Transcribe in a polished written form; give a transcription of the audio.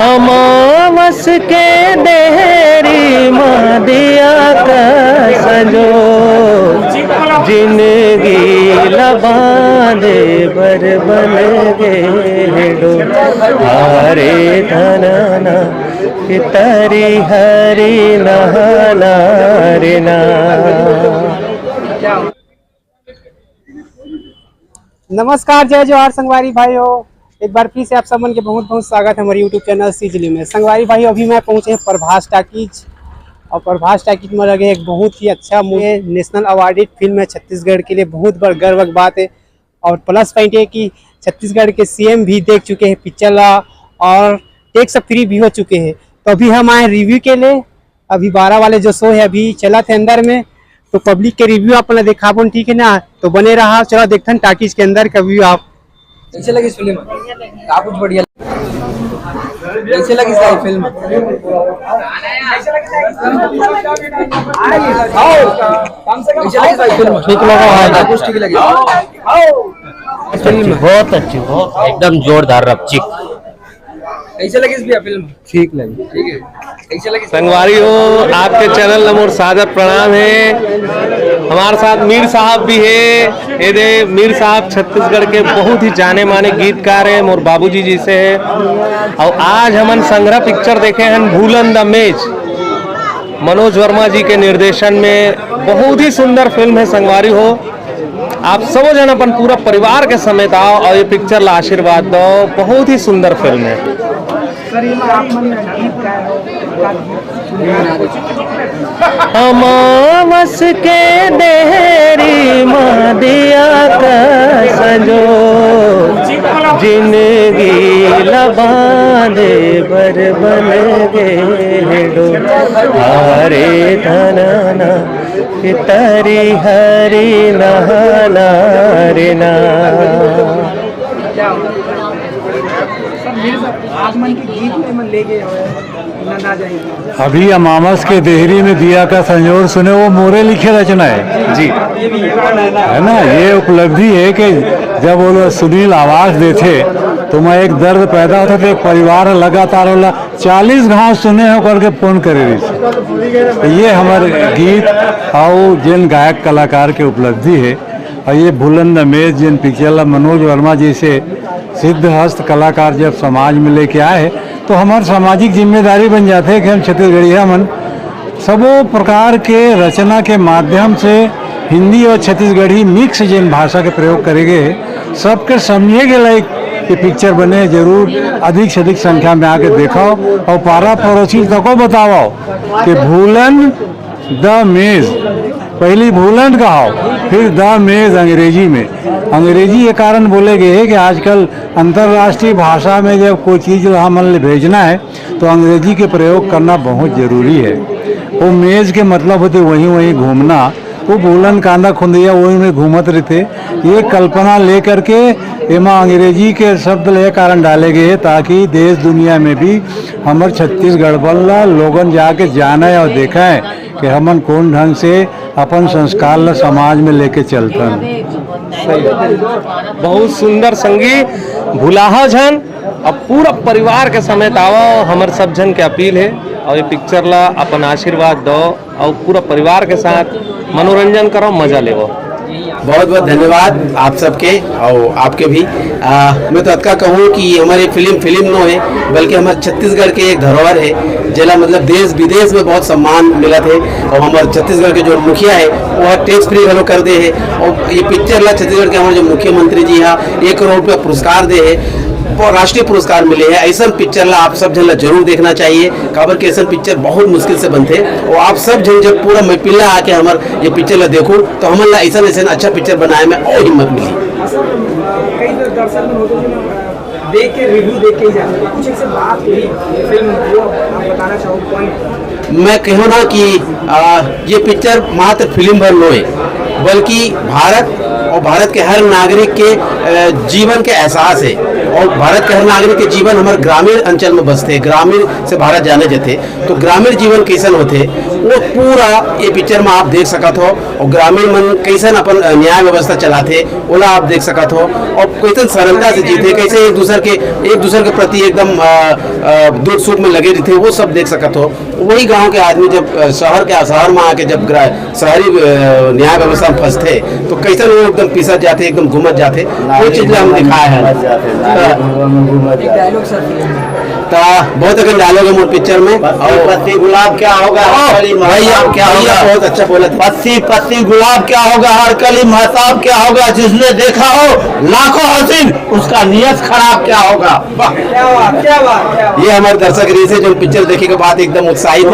अमावस के देहरी मादिया का सजो जिंदगी लबादे बर बन गेड़ो हरे धनना तरी हरी नहना रे ना। नमस्कार, जय जोहार संगवारी भाइयों। एक बार फिर से आप सबन के बहुत बहुत स्वागत है हमारे यूट्यूब चैनल सिजली में। संगवारी भाइयों, अभी मैं पहुंचे हैं प्रभास टाकीज और प्रभास टाकीज में लगे एक बहुत ही अच्छा मूवी, नेशनल अवार्डेड फिल्म है। छत्तीसगढ़ के लिए बहुत बड़ा गर्व की बात है और प्लस पॉइंट है कि छत्तीसगढ़ के सीएम भी देख चुके हैं पिक्चर और टैक्स फ्री भी हो चुके हैं। तो अभी हम आए रिव्यू के लिए। अभी 12 वाले जो शो है अभी चला थे अंदर में, तो पब्लिक के रिव्यू अपना देखा बोन, ठीक है ना। तो बने रहा, चलो देखते हैं टाकीज के अंदर का व्यू। आप कैसे लगी इस फिल्म? क्या कुछ बढ़िया कैसे लगी इस फिल्म? ठीक लगा, कुछ ठीक लगी? बहुत अच्छी, बहुत एकदम जोरदार रपचिक। कैसे लगी इस फिल्म? ठीक लगी। ठीक है, कैसे लगी? संगवारी हो, आपके चैनल नमोर सादर प्रणाम है। हमारे साथ मीर साहब भी है। ये दे मीर साहब छत्तीसगढ़ के बहुत ही जाने माने गीतकार है, मोर बाबूजी जी से है। और आज हमन संग्रह पिक्चर देखे हैं भूलन द मेज, मनोज वर्मा जी के निर्देशन में। बहुत ही सुंदर फिल्म है संगवारी हो। आप सब जन अपन पूरा परिवार के समेत आओ और ये पिक्चर ला आशीर्वाद दो। बहुत ही सुंदर फिल्म है। अमावस के देहरी मादिया का सजो जिंदगी लबादे बर बन गेड़ो हरे धनना तरी हरी नहना रे ना। अभी अमावस के देहरी में दिया का संजोर सुने, वो मोरे लिखे रचना है जी, है ना। ये उपलब्धि है कि जब वो लोग सुनील आवाज देते तो मैं एक दर्द पैदा होता था। एक परिवार लगातार 40 घाव सुने हो करके फोन करे रही। तो ये हमारे गीत और जिन गायक कलाकार के उपलब्धि है। और ये बुलंद मेज जिन पिक्चर मनोज वर्मा जी से सिद्ध हस्त कलाकार जब समाज में लेके आए तो हमारी सामाजिक जिम्मेदारी बन जाते है कि हम छत्तीसगढ़िया मन सबो प्रकार के रचना के माध्यम से हिंदी और छत्तीसगढ़ी मिक्स जिन भाषा के प्रयोग करेंगे सबके समझे के लायक ये पिक्चर बने। जरूर अधिक से अधिक संख्या में आके देखाओ और पारा पड़ोसी तक बताओ कि भूलन द मेज, पहली भूलन कहो फिर द मेज अंग्रेजी में। अंग्रेजी ये कारण बोले गए कि आजकल अंतर्राष्ट्रीय भाषा में जब कोई चीज़ हमने भेजना है तो अंग्रेजी के प्रयोग करना बहुत ज़रूरी है। वो मेज़ के मतलब होते वहीं वहीं घूमना, वो भूलन कांदा खुंदिया वही में घूमत रहते। ये कल्पना ले करके एमा अंग्रेजी के शब्द ले कारण डाले गए ताकि देश दुनिया में भी हमारे छत्तीसगढ़ वाला लोगन जाके जाने और देखें कि हमन कौन ढंग से अपन संस्कार ला समाज में लेके चलतन। बहुत सुंदर संगी भुलाहा जन अब पूरा परिवार के समेत आओ, हमारे सब जन के अपील है। और ये पिक्चर ला अपन आशीर्वाद दो और पूरा परिवार के साथ मनोरंजन करो, मजा ले। बहुत बहुत धन्यवाद आप सबके और आपके भी। मैं तो अतका कहूँ कि हमारी फिल्म नो है बल्कि हमारे छत्तीसगढ़ के एक धरोहर है जिला मतलब देश विदेश में बहुत सम्मान मिला थे। और हमारे छत्तीसगढ़ के जो मुखिया है वह टैक्स फ्री घलो कर दे है। और ये पिक्चर ला छत्तीसगढ़ के हमारे जो मुख्यमंत्री जी यहाँ 1 करोड़ रुपया पुरस्कार दे है और राष्ट्रीय पुरस्कार मिले हैं। ऐसा पिक्चर ला आप सब जन जरूर देखना चाहिए। काबर के ऐसा पिक्चर बहुत मुश्किल से बनते और आप सब जन जब पूरा महिला आके हमारे ये पिक्चर ला देखो तो हमारे ला ऐसा अच्छा पिक्चर बनाए में और हिम्मत मिली। देख के रिव्यू देख के ही जाते हैं, कुछ ऐसे बात हुई फिल्म वो आप बताना चाहो पॉइंट? मैं कहूँ ना कि ये पिक्चर मात्र फिल्म भर लो है बल्कि भारत और भारत के हर नागरिक के जीवन के एहसास है। और भारत के हर नागरिक के जीवन हमारे ग्रामीण अंचल में बसते, ग्रामीण से भारत जाने जाते, तो ग्रामीण जीवन कैसन होते वो पूरा ये पिक्चर में आप देख सकत हो। और ग्रामीण मन कैसन अपन न्याय व्यवस्था चलाते ओला आप देख सकत हो, और कैसन सरलता से जीते, कैसे एक दूसरे के प्रति एकदम दुख सुख में लगे रहते, वो सब देख सकत हो। वही गांव के आदमी जब शहर में आके जब शहरी न्याय व्यवस्था में फंसते तो कैसे वो एकदम पिसत जाते, एकदम घुमत जाते, वो चीज हम दिखाए हैं। डायलॉग सर बहुत अगर डायलॉग है मोर पिक्चर में। और पत्ती गुलाब क्या होगा भैया क्या होगा, बहुत अच्छा बोला था। पत्ती गुलाब क्या होगा, हर कली महताब क्या होगा, जिसने देखा हो लाखों हसीन उसका नियत खराब क्या होगा। क्या बात ये हमारे दर्शक रीसे जो पिक्चर देखे के बाद एकदम उत्साहित